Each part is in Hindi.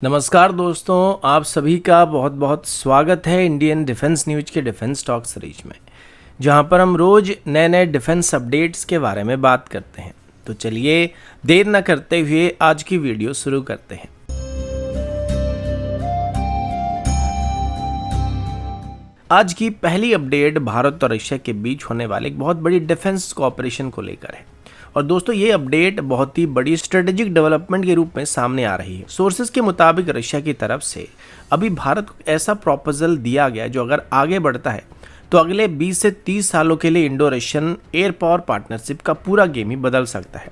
नमस्कार दोस्तों, आप सभी का बहुत बहुत स्वागत है इंडियन डिफेंस न्यूज के डिफेंस टॉक सीरीज में, जहां पर हम रोज नए नए डिफेंस अपडेट्स के बारे में बात करते हैं। तो चलिए देर न करते हुए आज की वीडियो शुरू करते हैं। आज की पहली अपडेट भारत और रशिया के बीच होने वाले एक बहुत बड़ी डिफेंस कोऑपरेशन को लेकर है। और दोस्तों, ये अपडेट बहुत ही बड़ी स्ट्रेटेजिक डेवलपमेंट के रूप में सामने आ रही है। सोर्सेज के मुताबिक रशिया की तरफ से अभी भारत को ऐसा प्रपोजल दिया गया जो अगर आगे बढ़ता है तो अगले 20 से 30 सालों के लिए Indo Russian air power partnership का पूरा गेम ही बदल सकता है।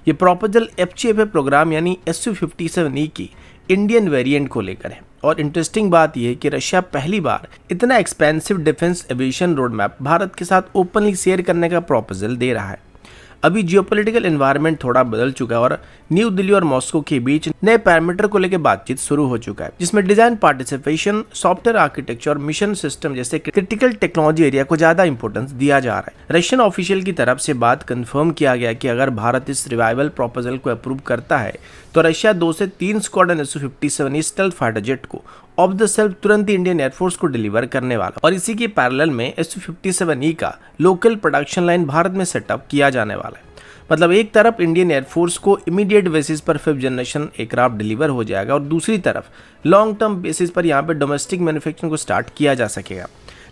ये प्रपोजल FCFA प्रोग्राम यानी Su-57E की इंडियन वेरिएंट को लेकर है। और इंटरेस्टिंग बात यह है कि रशिया पहली बार इतना expensive defence aviation road map Bharat के साथ ओपनली शेयर करने का प्रपोजल दे रहा है। अभी जियोपॉलिटिकल एनवायरनमेंट थोड़ा बदल चुका है और न्यू दिल्ली और मॉस्को के बीच नए पैरामीटर को लेकर बातचीत शुरू हो चुका है, जिसमें डिजाइन पार्टिसिपेशन, सॉफ्टवेयर आर्किटेक्चर और मिशन सिस्टम जैसे क्रिटिकल टेक्नोलॉजी एरिया को ज्यादा इंपॉर्टेंस दिया जा रहा है। रशियन ऑफिशियल की तरफ से बात कंफर्म किया गया कि अगर भारत इस रिवाइवल प्रपोजल को अप्रूव करता है तो रशिया 2 से 3 squadron Su-57E stealth fighter jet को ऑफ द सेल्फ तुरंत ही इंडियन एयरफोर्स को डिलीवर करने वाला। और इसी के पैरेलल में Su-57E का लोकल प्रोडक्शन लाइन भारत में सेटअप किया जाने वाला है। मतलब एक तरफ इंडियन एयरफोर्स को इमीडिएट बेसिस पर 5th जनरेशन एयरक्राफ्ट डिलीवर हो जाएगा और दूसरी तरफ लॉन्ग टर्म बेसिस पर यहाँ पे डोमेस्टिक मैन्युफैक्चरिंग को स्टार्ट किया जा सकेगा।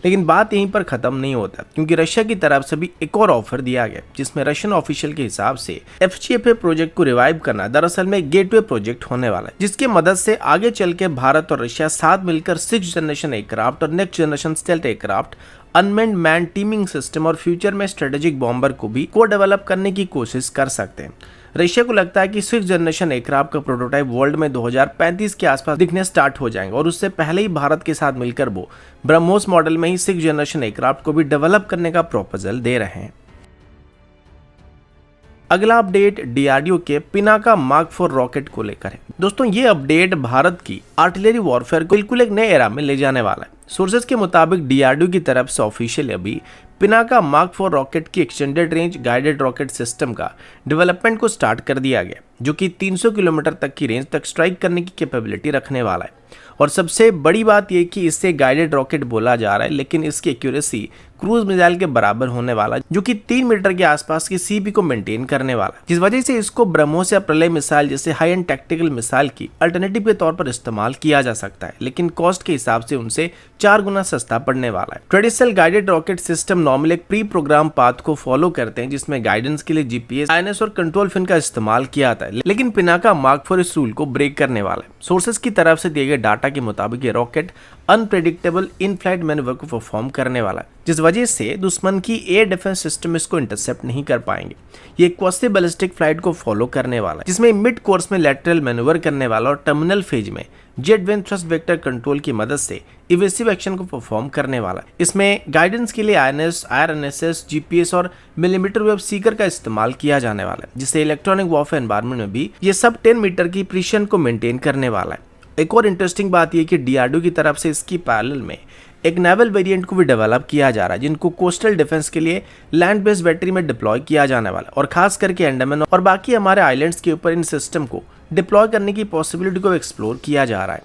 लेकिन बात यहीं पर खत्म नहीं होता, क्योंकि रशिया की तरफ से भी एक और ऑफर दिया गया, जिसमें रशियन ऑफिशियल के हिसाब से FCFA प्रोजेक्ट को रिवाइव करना दरअसल में गेटवे प्रोजेक्ट होने वाला है, जिसके मदद से आगे चल के भारत और रशिया साथ मिलकर 6th जनरेशन एयरक्राफ्ट और next generation stealth aircraft, unmanned man teeming system और फ्यूचर में स्ट्रेटेजिक बॉम्बर को भी को डेवलप करने की कोशिश कर सकते हैं। रशिया को लगता है कि 6th जनरेशन एयरक्राफ्ट का प्रोटोटाइप वर्ल्ड में 2035 के आसपास दिखने स्टार्ट हो जाएंगे और उससे पहले ही भारत के साथ मिलकर वो ब्रह्मोस मॉडल में ही 6th जनरेशन एयरक्राफ्ट को भी डेवलप करने का प्रपोजल दे रहे हैं। अगला अपडेट DRDO के पिनाका मार्क 4 रॉकेट को लेकर है। दोस्तों, ये अपडेट भारत की आर्टिलरी वॉरफेयर को बिल्कुल एक नए एरा में ले जाने वाला है। सोर्सेज के मुताबिक DRDO की तरफ से ऑफिशियल अभी पिनाका मार्क 4 रॉकेट की extended range guided rocket system का डेवलपमेंट को स्टार्ट कर दिया गया, जो कि 300 किलोमीटर तक की रेंज तक स्ट्राइक करने की कैपेबिलिटी रखने वाला है। और सबसे बड़ी बात यह कि इससे गाइडेड रॉकेट बोला जा रहा है, लेकिन इसकी एक्यूरेसी क्रूज मिसाइल के बराबर होने वाला है, जो कि 3 मीटर के आसपास की CP को मेंटेन करने वाला है, जिस वजह से इसको ब्रह्मोस या प्रलय मिसाइल जैसे हाई एंड टैक्टिकल मिसाइल की अल्टरनेटिव के तौर पर इस्तेमाल किया जा सकता है, लेकिन कॉस्ट के हिसाब से उनसे 4 गुना सस्ता पड़ने वाला है। Traditional guided rocket system normal एक प्री प्रोग्राम पाथ को फॉलो करते हैं, जिसमें गाइडेंस के लिए GPS, INS और कंट्रोल फिन का इस्तेमाल किया जाता है, लेकिन पिनाका मार्क 4 इस रूल को ब्रेक करने वाला है। सोर्सेज की तरफ से दिए गए डाटा के मुताबिक ये rocket unpredictable in flight manoeuvre को परफॉर्म करने वाला है, जिस वजह से दुश्मन की एयर डिफेंस सिस्टम इसको इंटरसेप्ट नहीं कर पाएंगे। ये क्वासी बैलिस्टिक फ्लाइट को फॉलो करने वाला है, जिसमें मिड कोर्स में लैटरल मैन्यूवर करने वाला और टर्मिनल फेज में jet when thrust vector control की मदद से इवेसिव एक्शन को परफॉर्म करने वाला है। इसमें गाइडेंस के लिए INS, RNSS, GPS और मिलीमीटर वेव सीकर का इस्तेमाल किया जाने वाला है, जिससे इलेक्ट्रॉनिक वॉरफेयर एनवायरनमेंट में भी ये सब 10 मीटर की प्रिसिशन को मेंटेन करने वाला है। एक और इंटरेस्टिंग बात यह कि DRDO की तरफ से इसकी पैरेलल में एक नेवल वेरिएंट को भी डेवलप किया जा रहा है, जिनको कोस्टल डिफेंस के लिए लैंड बेस्ड बैटरी में डिप्लॉय किया जाने वाला है, और खास करके अंडमान और बाकी हमारे आइलैंड्स के ऊपर इन सिस्टम को डिप्लॉय करने की पॉसिबिलिटी को एक्सप्लोर किया जा रहा है।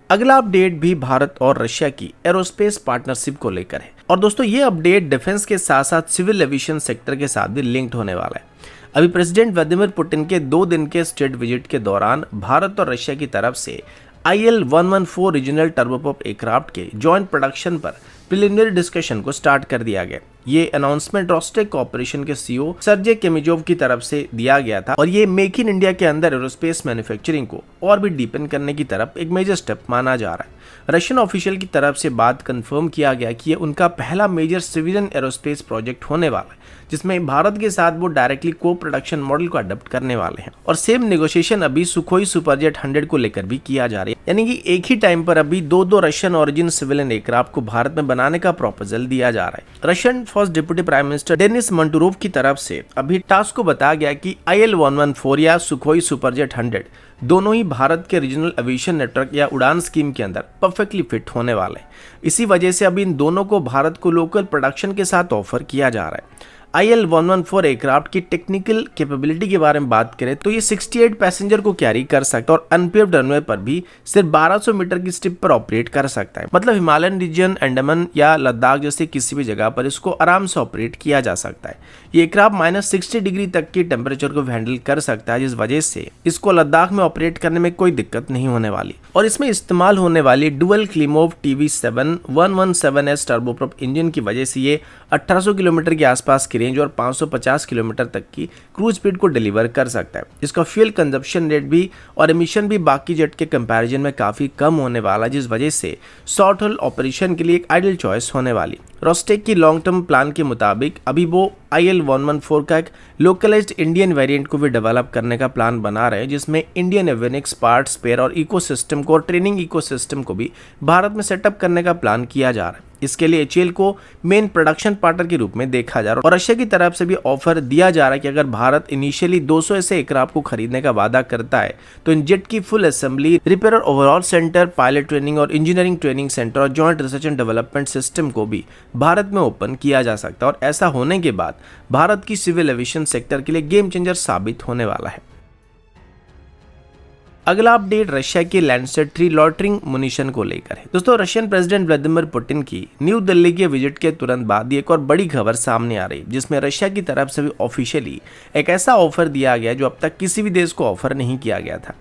अगला अपडेट भी भारत और रशिया की एरोस्पेस पार्टनरशिप को लेकर है। और दोस्तों, ये अपडेट डिफेंस के साथ साथ सिविल एविएशन सेक्टर के साथ भी लिंक्ड होने वाला है। अभी प्रेसिडेंट व्लादिमीर पुतिन के 2 दिन के स्टेट विजिट के दौरान भारत और रशिया की तरफ से IL-114 रीजनल टर्बोप्रॉप एयरक्राफ्ट के जॉइंट प्रोडक्शन पर प्रिलिमिनरी डिस्कशन को स्टार्ट कर दिया गया। ये अनाउंसमेंट रोस्टेक कॉर्पोरेशन के CEO सर्जे केमिजोव की तरफ से दिया गया था, और ये मेक इन इंडिया के अंदर एरोस्पेस मैन्युफैक्चरिंग को और भी डीपन करने की तरफ एक मेजर स्टेप माना जा रहा है। रशियन ऑफिशियल की तरफ से बात कंफर्म किया गया कि ये उनका पहला मेजर सिविलियन एरोस्पेस प्रोजेक्ट होने वाला है, जिसमें भारत के साथ वो डायरेक्टली को प्रोडक्शन मॉडल को अडॉप्ट करने वाले हैं। और सेम नेगोशिएशन अभी सुखोई सुपरजेट 100 को लेकर भी किया जा रहा है, यानी कि एक ही टाइम पर अभी 2 रशियन ओरिजिन सिविलियन एयरक्राफ्ट को भारत में बनाने का प्रपोजल दिया जा रहा है। Russian first deputy prime minister Denis Manturov की तरफ से अभी टास्क को बताया गया कि IL-114 या सुखोई सुपरजेट 100 दोनों ही भारत के रीजनल एविएशन नेटवर्क या उड़ान स्कीम के अंदर परफेक्टली फिट होने वाले हैं। इसी वजह से अभी इन दोनों को भारत को लोकल प्रोडक्शन के साथ ऑफर किया जा रहा है। IL-114 एयरक्राफ्ट की टेक्निकल कैपेबिलिटी के बारे में बात करें तो ये 68 पैसेंजर को कैरी कर सकता है और अनपेव्ड रनवे पर भी सिर्फ 1200 मीटर की स्ट्रिप पर ऑपरेट कर सकता है। मतलब हिमालयन रीजन, अंडमान या लद्दाख जैसे किसी भी जगह पर इसको आराम से ऑपरेट किया जा सकता है। ये एयरक्राफ्ट -60 डिग्री तक की टेम्परेचर को हैंडल कर सकता है, जिस वजह से इसको लद्दाख में ऑपरेट करने में कोई दिक्कत नहीं होने वाली। और इसमें इस्तेमाल होने वाली dual Klimov TV7-117S turboprop engine की वजह से ये 1800 किलोमीटर के आसपास की रेंज और 550 किलोमीटर तक की क्रूज स्पीड को डिलीवर कर सकता है। इसका फ्यूल कंजप्शन रेट भी और एमिशन भी बाकी जेट के कंपैरिजन में काफी कम होने वाला, जिस वजह से शॉर्ट हॉल ऑपरेशन के लिए एक आइडियल चॉइस होने वाली। रोस्टेक की लॉन्ग टर्म प्लान के मुताबिक अभी वो IL-114 का एक लोकलाइज्ड इंडियन वेरिएंट को भी डेवलप करने का प्लान बना रहे हैं, जिसमें इंडियन एवियोनिक्स, पार्ट्स, स्पेयर और इकोसिस्टम को और ट्रेनिंग इकोसिस्टम को भी भारत में सेटअप करने का प्लान किया जा रहा है। इसके लिए HAL को मेन प्रोडक्शन पार्टनर के रूप में देखा जा रहा है और रशिया की तरफ से भी ऑफर दिया जा रहा है कि अगर भारत इनिशियली 200 ऐसे एयरक्राफ्ट को खरीदने का वादा करता है तो इन जेट की फुल असेंबली, रिपेयर और ओवरऑल सेंटर, पायलट ट्रेनिंग और इंजीनियरिंग ट्रेनिंग सेंटर और joint research and development system को भी भारत में ओपन किया जा सकता है। और ऐसा होने के बाद भारत की सिविल एविएशन सेक्टर के लिए गेम चेंजर साबित होने वाला है। अगला अपडेट रशिया की लैंडसेट 3 लॉटरिंग मुनिशन को लेकर है। दोस्तों, रशियन प्रेसिडेंट व्लादिमीर पुतिन की न्यू दिल्ली के विजिट के तुरंत बाद एक और बड़ी खबर सामने आ रही है, जिसमें रशिया की तरफ से भी ऑफिशियली एक ऐसा ऑफर दिया गया जो अब तक किसी भी देश को ऑफर नहीं किया गया था।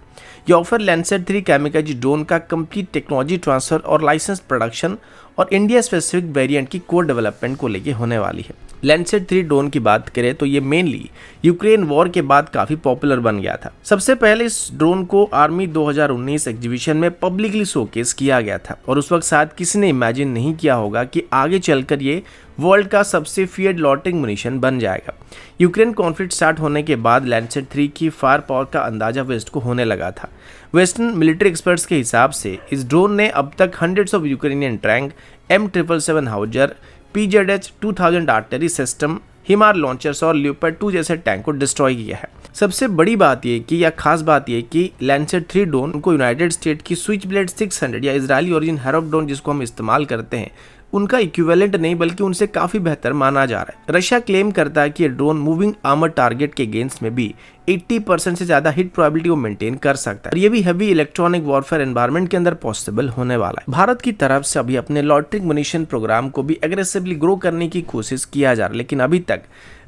ये ऑफर लैंडसेट 3 कैमिकाजी ड्रोन का कंप्लीट टेक्नोलॉजी ट्रांसफर और लाइसेंस प्रोडक्शन और इंडिया स्पेसिफिक वेरिएंट की कोर डेवलपमेंट को लेकर होने वाली है। लैंडसेट 3 ड्रोन की बात करें तो ये मेनली यूक्रेन वॉर के बाद काफी पॉपुलर बन गया था। सबसे पहले इस ड्रोन को आर्मी 2019 एग्जीबिशन में पब्लिकली शोकेस किया गया था और उस वक्त शायद किसी ने इमेजिन नहीं किया होगा कि आगे चलकर ये वर्ल्ड का सबसे फियर्ड लॉटरिंग मुनिशन बन जाएगा। यूक्रेन कॉन्फ्लिक्ट स्टार्ट होने के बाद लैंडसेट 3 की फायर पावर का अंदाजा वेस्ट को होने लगा था। वेस्टर्न मिलिट्री एक्सपर्ट्स के हिसाब से इस ड्रोन ने अब तक hundreds of Ukrainian tank, M777 howitzer, PZH-2000 artillery system, HIMARS launchers और लियोपार्ड 2 जैसे टैंक को डिस्ट्रॉय किया है। सबसे बड़ी बात यह कि या खास बात यह कि लैंडसेट 3 ड्रोन को यूनाइटेड स्टेट की स्विचब्लेड 600 या इजरायली ओरिजिन हेरोक ड्रोन जिसको हम इस्तेमाल करते हैं उनका इक्विवेलेंट नहीं बल्कि उनसे काफी बेहतर माना जा रहा है। रशिया क्लेम करता है कि ये ड्रोन मूविंग आर्मर टारगेट के अगेंस्ट में भी 80% से ज्यादा हिट प्रोबेबिलिटी को मेंटेन कर सकता है और ये भी हैवी इलेक्ट्रॉनिक वॉरफेयर एनवायरनमेंट के अंदर पॉसिबल होने वाला है। भारत की तरफ से अभी अपने लॉटरिंग मुनिशन प्रोग्राम को भी एग्रेसिवली ग्रो करने की कोशिश किया जा रहा है, लेकिन अभी तक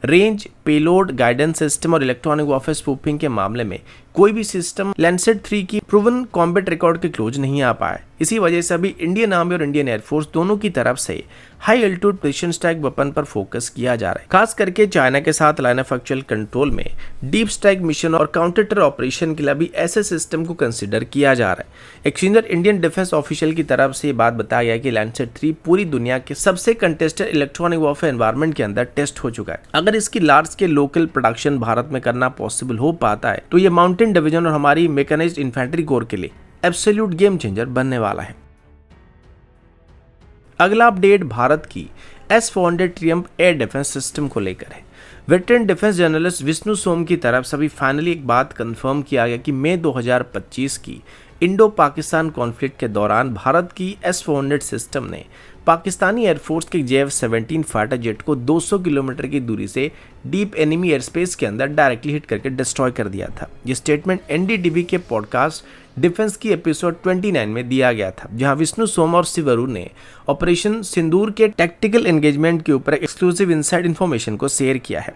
रेंज, पेलोड, गाइडेंस सिस्टम और इलेक्ट्रॉनिक वॉरफेयर स्पूफिंग के मामले में कोई भी सिस्टम लैंडसेट 3 की प्रूवन कॉम्बैट रिकॉर्ड के क्लोज नहीं आ पाया। इसी वजह से अभी इंडियन आर्मी और इंडियन एयरफोर्स दोनों की तरफ से high altitude precision strike weapon पर फोकस किया जा रहा है। खास करके चाइना के साथ लाइन ऑफ एक्चुअल कंट्रोल में डीप स्ट्राइक मिशन और काउंटर टेरर ऑपरेशन के लिए भी ऐसे सिस्टम को कंसिडर किया जा रहा है। एक सीनियर इंडियन डिफेंस ऑफिशियल की तरफ से ये बात बताया गया कि लैंडसेट 3 पूरी दुनिया के सबसे कंटेस्टेड इलेक्ट्रॉनिक वॉरफेयर एनवायरनमेंट के अंदर टेस्ट हो चुका है। अगर इसकी large scale local production Bharat में करना पॉसिबल हो पाता है तो ये माउंटेन डिवीजन और हमारी मैकेनाइज्ड इन्फेंट्री कोर के लिए एब्सोल्यूट गेम चेंजर बनने वाला है। अगला अपडेट भारत की S-400 Triumph air defence system को लेकर है। वेटरन डिफेंस जर्नलिस्ट विष्णु सोम की तरफ से अभी फाइनली एक बात कंफर्म किया गया कि मई 2025 की इंडो पाकिस्तान कॉन्फ्लिक्ट के दौरान भारत की S-400 सिस्टम ने पाकिस्तानी एयरफोर्स के JF-17 फाइटर जेट को 200 किलोमीटर की दूरी से डीप एनिमी एयर स्पेस के अंदर डायरेक्टली हिट करके डिस्ट्रॉय कर दिया था। ये स्टेटमेंट NDTV के पॉडकास्ट डिफेंस की एपिसोड 29 में दिया गया था, जहां विष्णु सोम और शिव अरुण ने ऑपरेशन सिंदूर के टैक्टिकल एंगेजमेंट के ऊपर एक्सक्लूसिव इनसाइड इन्फॉर्मेशन को शेयर किया है।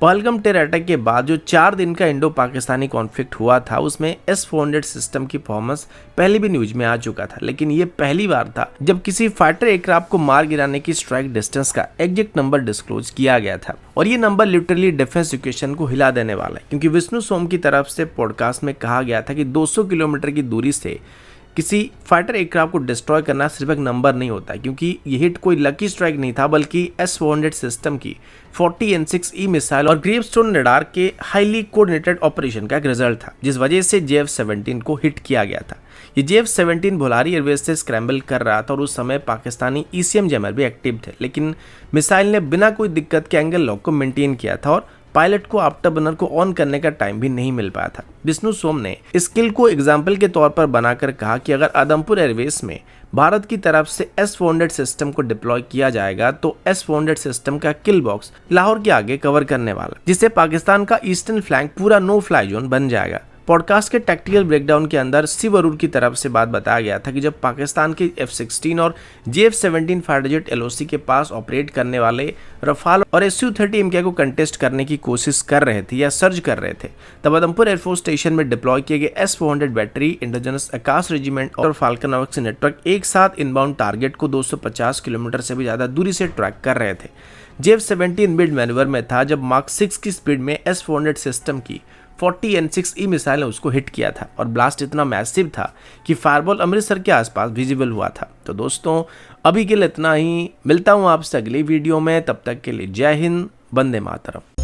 पहलगाम टेरर अटैक के बाद जो 4 दिन का इंडो पाकिस्तानी कॉन्फ्लिक्ट हुआ था उसमें S-400 सिस्टम की परफॉर्मेंस पहले भी न्यूज में आ चुका था, लेकिन ये पहली बार था जब किसी फाइटर एयरक्राफ्ट को मार गिराने की स्ट्राइक डिस्टेंस का एग्जैक्ट नंबर डिस्क्लोज किया गया था और ये नंबर लिटरली डिफेंस इक्वेशन को हिला देने वाला है, क्योंकि विष्णु सोम की तरफ से पॉडकास्ट में कहा गया था कि 200 किलोमीटर की दूरी से किसी फाइटर एयरक्राफ्ट को डिस्ट्रॉय करना सिर्फ एक नंबर नहीं होता, क्योंकि ये हिट कोई लकी स्ट्राइक नहीं था बल्कि S-400 सिस्टम की 40 N6E मिसाइल और ग्रेवस्टोन रडार के हाईली कोऑर्डिनेटेड ऑपरेशन का एक रिजल्ट था, जिस वजह से JF-17 को हिट किया गया था। ये JF-17 भोलारी एयरवेज से स्क्रैम्बल कर रहा था और उस समय पाकिस्तानी ECM जैमर भी एक्टिव थे, लेकिन मिसाइल ने बिना कोई दिक्कत के एंगल लॉक को मेंटेन किया था और पायलट को आफ्टर बर्नर को ऑन करने का टाइम भी नहीं मिल पाया था। विष्णु सोम ने स्किल को एग्जाम्पल के तौर पर बनाकर कहा कि अगर आदमपुर एयरवेज में भारत की तरफ से S-400 सिस्टम को डिप्लॉय किया जाएगा तो S-400 सिस्टम का किल बॉक्स लाहौर के आगे कवर करने वाला, जिससे पाकिस्तान का ईस्टर्न फ्लैंक पूरा नो फ्लाई जोन बन जाएगा। पॉडकास्ट के टैक्टिकल ब्रेकडाउन के अंदर शिव अरूर की तरफ से बात बताया गया था कि जब पाकिस्तान के F-16 और JF-17 फाइटर जेट LOC के पास ऑपरेट करने वाले रफाल और Su-30 MK को कंटेस्ट करने की कोशिश कर रहे थे या सर्च कर रहे थे, तब आदमपुर एयरफोर्स स्टेशन में डिप्लॉय किए गए S-400 बैटरी इंडिजिनस आकाश रेजिमेंट और फाल्कन आवर्क्स नेटवर्क एक साथ इनबाउंड टारगेट को 250 किलोमीटर से भी ज्यादा दूरी से ट्रैक कर रहे थे। JF-17 मिड मैन्यूवर में था जब मार्क 6 की स्पीड में S-400 सिस्टम की 40 N6E मिसाइल ने उसको हिट किया था और ब्लास्ट इतना मैसिव था कि फायरबॉल अमृतसर के आसपास विजिबल हुआ था। तो दोस्तों अभी के लिए इतना ही, मिलता हूं आपसे अगली वीडियो में, तब तक के लिए जय हिंद, वंदे मातरम।